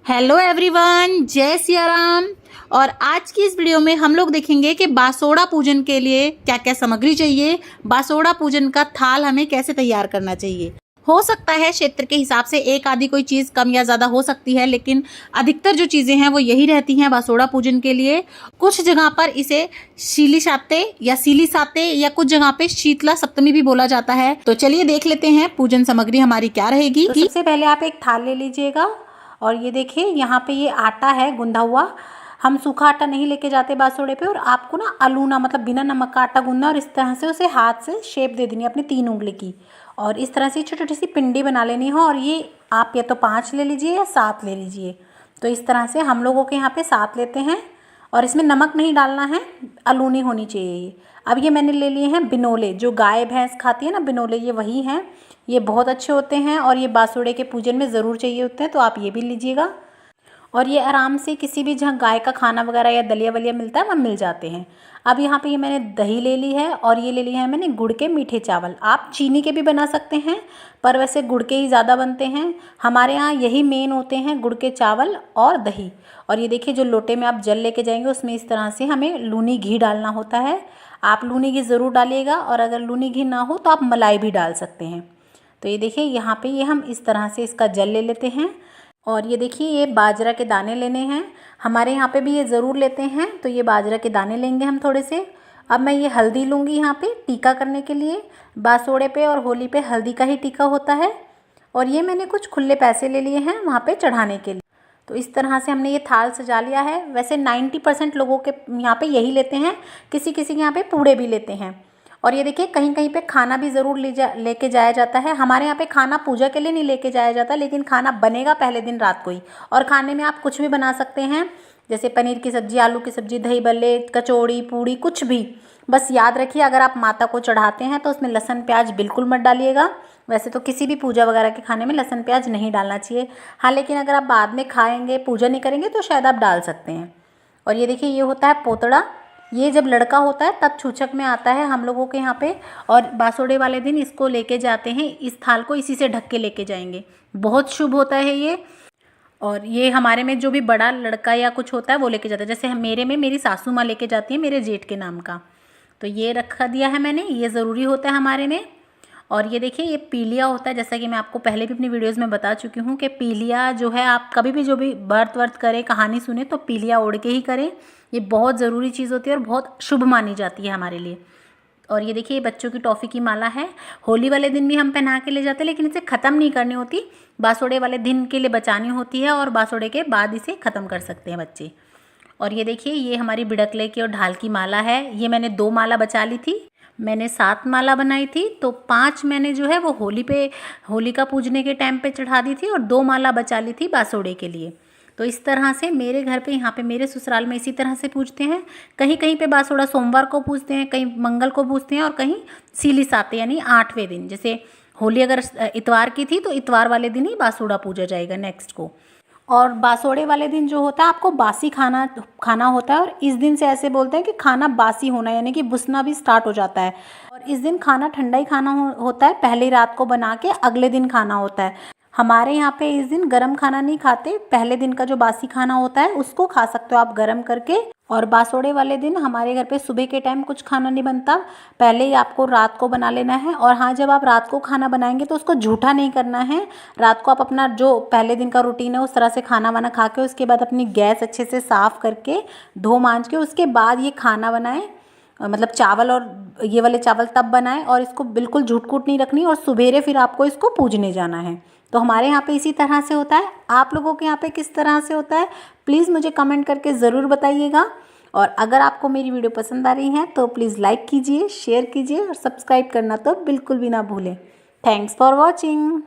Hello everyone, जय सिया राम। और आज की इस वीडियो में हम लोग देखेंगे कि बासोड़ा पूजन के लिए क्या क्या सामग्री चाहिए, बासोड़ा पूजन का थाल हमें कैसे तैयार करना चाहिए। हो सकता है क्षेत्र के हिसाब से एक आधी कोई चीज़ कम या ज़्यादा हो सकती है, लेकिन अधिकतर जो चीज़ें हैं वो यही रहती हैं बासोड़ा पूजन के लिए। कुछ जगह पर इसे शीली साते या सीली साते या कुछ जगह पे शीतला सप्तमी भी बोला जाता है। तो चलिए देख लेते हैं पूजन सामग्री हमारी क्या रहेगी। तो सबसे पहले आप एक थाल ले लीजिएगा और ये देखिए यहाँ पे ये आटा है गूंधा हुआ। हम सूखा आटा नहीं लेके जाते बासोड़े पे। और आपको ना अलूना मतलब बिना नमक का आटा गूंदना और इस तरह से उसे हाथ से शेप दे देनी है अपनी 3 उंगली की। और इस तरह से छोटी छोटी सी पिंडी बना लेनी है। और ये आप या तो 5 ले लीजिए या 7 ले लीजिए। तो इस तरह से हम लोगों के यहाँ पे 7 लेते हैं। और इसमें नमक नहीं डालना है, अलूनी होनी चाहिए ये। अब ये मैंने ले लिए हैं बिनोले, जो गाय भैंस खाती है ना बिनोले, ये वही हैं। ये बहुत अच्छे होते हैं और ये बासुड़े के पूजन में ज़रूर चाहिए होते हैं, तो आप ये भी लीजिएगा। और ये आराम से किसी भी जहाँ गाय का खाना वगैरह या दलिया वलिया मिलता है वहाँ मिल जाते हैं। अब यहाँ पे ये मैंने दही ले ली है और ये ले लिया है मैंने गुड़ के मीठे चावल। आप चीनी के भी बना सकते हैं, पर वैसे गुड़ के ही ज़्यादा बनते हैं। हमारे यहाँ यही मेन होते हैं, गुड़ के चावल और दही। और ये देखिए जो लोटे में आप जल लेके जाएंगे उसमें इस तरह से हमें लूनी घी डालना होता है। आप लूनी घी ज़रूर डालिएगा, और अगर लूनी घी ना हो तो आप मलाई भी डाल सकते हैं। तो ये देखिए यहाँ पे ये हम इस तरह से इसका जल ले लेते हैं। और ये देखिए ये बाजरा के दाने लेने हैं, हमारे यहाँ पे भी ये ज़रूर लेते हैं। तो ये बाजरा के दाने लेंगे हम थोड़े से। अब मैं ये हल्दी लूँगी यहाँ पे टीका करने के लिए। बासोड़े पे और होली पे हल्दी का ही टीका होता है। और ये मैंने कुछ खुले पैसे ले लिए हैं वहाँ पे चढ़ाने के लिए। तो इस तरह से हमने ये थाल सजा लिया है। वैसे 90% लोगों के यहाँ पे यही लेते हैं, किसी किसी के यहाँ पे पूड़े भी लेते हैं। और ये देखिए कहीं कहीं पे खाना भी ज़रूर लेके जाया जाता है। हमारे यहाँ पे खाना पूजा के लिए नहीं लेके जाया जाता, लेकिन खाना बनेगा पहले दिन रात को ही। और खाने में आप कुछ भी बना सकते हैं, जैसे पनीर की सब्ज़ी, आलू की सब्ज़ी, दही भल्ले, कचौड़ी, पूड़ी, कुछ भी। बस याद रखिए अगर आप माता को चढ़ाते हैं तो उसमें लहसुन प्याज बिल्कुल मत डालिएगा। वैसे तो किसी भी पूजा वगैरह के खाने में लहसुन प्याज नहीं डालना चाहिए। हाँ, लेकिन अगर आप बाद में खाएंगे, पूजा नहीं करेंगे, तो शायद आप डाल सकते हैं। और ये देखिए ये होता है पोतड़ा। ये जब लड़का होता है तब छूछक में आता है हम लोगों के यहाँ पे। और बासोड़े वाले दिन इसको लेके जाते हैं, इस थाल को इसी से ढक के लेके जाएंगे। बहुत शुभ होता है ये। और ये हमारे में जो भी बड़ा लड़का या कुछ होता है वो लेके जाता है। जैसे मेरे में मेरी सासू माँ लेके जाती है मेरे जेठ के नाम का। तो ये रखा दिया है मैंने, ये ज़रूरी होता है हमारे में। और ये देखिए ये पीलिया होता है, जैसा कि मैं आपको पहले भी अपनी वीडियोस में बता चुकी हूँ कि पीलिया जो है, आप कभी भी जो भी व्रत वर्त करें, कहानी सुने, तो पीलिया ओढ़ के ही करें। ये बहुत ज़रूरी चीज़ होती है और बहुत शुभ मानी जाती है हमारे लिए। और ये देखिए बच्चों की टॉफ़ी की माला है। होली वाले दिन भी हम पहना के ले जाते हैं, लेकिन इसे ख़त्म नहीं करनी होती, बासोड़े वाले दिन के लिए बचानी होती है। और बासोड़े के बाद इसे ख़त्म कर सकते हैं बच्चे। और ये देखिए ये हमारी बिड़कले की और ढाल की माला है। ये मैंने 2 माला बचा ली थी, मैंने 7 माला बनाई थी, तो 5 मैंने जो है वो होलिका पूजने के टाइम पे चढ़ा दी थी और 2 माला बचा ली थी बासोड़े के लिए। तो इस तरह से मेरे घर पे, यहाँ पे मेरे ससुराल में इसी तरह से पूजते हैं। कहीं कहीं पे बासोड़ा सोमवार को पूजते हैं, कहीं मंगल को पूजते हैं, और कहीं सीली साते यानी 8वें दिन। जैसे होली अगर इतवार की थी तो इतवार वाले दिन ही बासोड़ा पूजा जाएगा नेक्स्ट को। और बासोड़े वाले दिन जो होता है आपको बासी खाना होता है। और इस दिन से ऐसे बोलते हैं कि खाना बासी होना, यानी कि बुसना भी स्टार्ट हो जाता है। और इस दिन खाना ठंडा ही खाना होता है, पहले रात को बना के अगले दिन खाना होता है। हमारे यहाँ पे इस दिन गरम खाना नहीं खाते, पहले दिन का जो बासी खाना होता है उसको खा सकते हो आप गरम करके। और बासोड़े वाले दिन हमारे घर पे सुबह के टाइम कुछ खाना नहीं बनता, पहले ही आपको रात को बना लेना है। और हाँ, जब आप रात को खाना बनाएंगे तो उसको झूठा नहीं करना है। रात को आप अपना जो पहले दिन का रूटीन है उस तरह से खाना वाना खा के, उसके बाद अपनी गैस अच्छे से साफ़ करके धो मांज के उसके बाद ये खाना बनाएं। मतलब चावल और ये वाले चावल तब बनाएं। और इसको बिल्कुल झूठ-कूट नहीं रखनी, और सुबेरे फिर आपको इसको पूजने जाना है। तो हमारे यहाँ पे इसी तरह से होता है। आप लोगों के यहाँ पे किस तरह से होता है प्लीज़ मुझे कमेंट करके ज़रूर बताइएगा। और अगर आपको मेरी वीडियो पसंद आ रही है तो प्लीज़ लाइक कीजिए, शेयर कीजिए और सब्सक्राइब करना तो बिल्कुल भी ना भूलें। Thanks for watching.